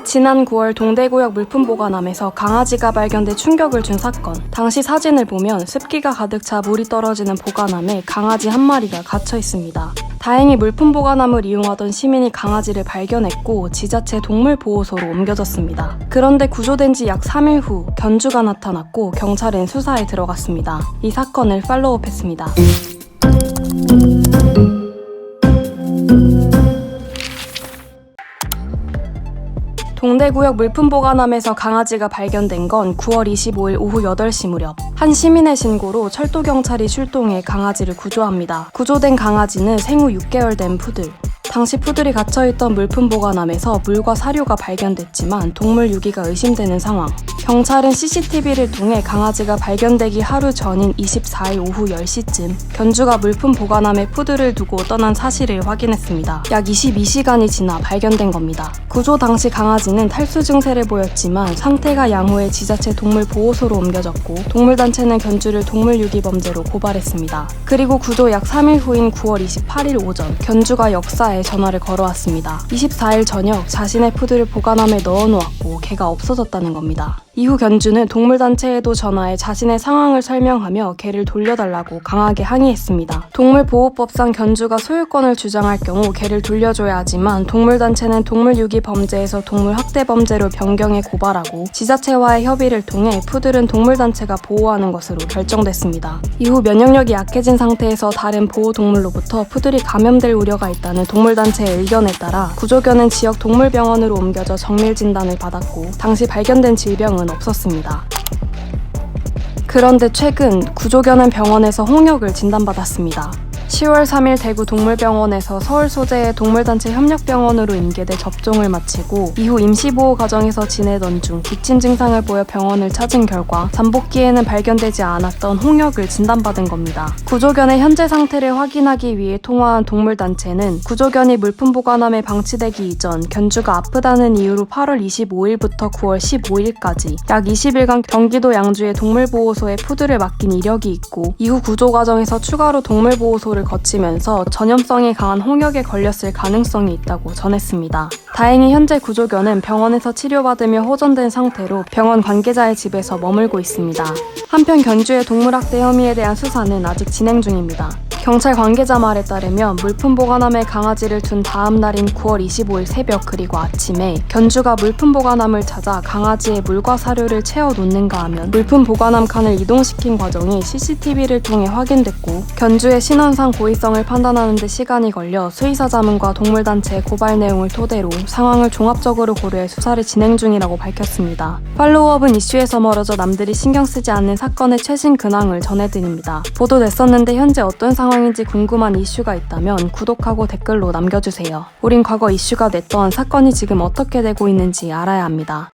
지난 9월 동대구역 물품보관함에서 강아지가 발견돼 충격을 준 사건. 당시 사진을 보면 습기가 가득 차 물이 떨어지는 보관함에 강아지 한 마리가 갇혀 있습니다. 다행히 물품보관함을 이용하던 시민이 강아지를 발견했고 지자체 동물보호소로 옮겨졌습니다. 그런데 구조된 지 약 3일 후 견주가 나타났고 경찰은 수사에 들어갔습니다. 이 사건을 팔로우업했습니다. 동대구역 물품보관함에서 강아지가 발견된 건 9월 25일 오후 8시 무렵. 한 시민의 신고로 철도경찰이 출동해 강아지를 구조합니다. 구조된 강아지는 생후 6개월 된 푸들. 당시 푸들이 갇혀있던 물품보관함에서 물과 사료가 발견됐지만 동물 유기가 의심되는 상황. 경찰은 CCTV를 통해 강아지가 발견되기 하루 전인 24일 오후 10시쯤 견주가 물품보관함에 푸들을 두고 떠난 사실을 확인했습니다. 약 22시간이 지나 발견된 겁니다. 구조 당시 강아지는 탈수 증세를 보였지만 상태가 양호해 지자체 동물보호소로 옮겨졌고 동물단체는 견주를 동물유기 범죄로 고발했습니다. 그리고 구조 약 3일 후인 9월 28일 오전 견주가 역사에 전화를 걸어왔습니다. 24일 저녁 자신의 푸들을 보관함에 넣어놓았고 개가 없어졌다는 겁니다. 이후 견주는 동물단체에도 전화해 자신의 상황을 설명하며 개를 돌려달라고 강하게 항의했습니다. 동물보호법상 견주가 소유권을 주장할 경우 개를 돌려줘야 하지만 동물단체는 동물유기 범죄에서 동물학대 범죄로 변경해 고발하고 지자체와의 협의를 통해 푸들은 동물단체가 보호하는 것으로 결정됐습니다. 이후 면역력이 약해진 상태에서 다른 보호동물로부터 푸들이 감염될 우려가 있다는 동물단체의 의견에 따라 구조견은 지역 동물병원으로 옮겨져 정밀진단을 받았고 당시 발견된 질병은 없었습니다. 그런데 최근 구조견은 병원에서 홍역을 진단받았습니다. 10월 3일 대구 동물병원에서 서울 소재의 동물단체 협력병원으로 인계돼 접종을 마치고 이후 임시보호 과정에서 지내던 중 기침 증상을 보여 병원을 찾은 결과 잠복기에는 발견되지 않았던 홍역을 진단받은 겁니다. 구조견의 현재 상태를 확인하기 위해 통화한 동물단체는 구조견이 물품보관함에 방치되기 이전 견주가 아프다는 이유로 8월 25일부터 9월 15일까지 약 20일간 경기도 양주의 동물보호소에 푸들을 맡긴 이력이 있고 이후 구조 과정에서 추가로 동물보호소를 거치면서 전염성이 강한 홍역에 걸렸을 가능성이 있다고 전했습니다. 다행히 현재 구조견은 병원에서 치료받으며 호전된 상태로 병원 관계자의 집에서 머물고 있습니다. 한편 견주의 동물학대 혐의에 대한 수사는 아직 진행 중입니다. 경찰 관계자 말에 따르면 물품보관함에 강아지를 둔 다음 날인 9월 25일 새벽 그리고 아침에 견주가 물품보관함을 찾아 강아지의 물과 사료를 채워 놓는가 하면 물품보관함 칸을 이동시킨 과정이 CCTV를 통해 확인됐고 견주의 신원상 고의성을 판단하는 데 시간이 걸려 수의사 자문과 동물단체의 고발 내용을 토대로 상황을 종합적으로 고려해 수사를 진행 중이라고 밝혔습니다. 팔로우업은 이슈에서 멀어져 남들이 신경 쓰지 않는 사건의 최신 근황을 전해드립니다. 보도됐었는데 현재 어떤 상황인지 궁금한 이슈가 있다면 구독하고 댓글로 남겨주세요. 우린 과거 이슈가 됐던 사건이 지금 어떻게 되고 있는지 알아야 합니다.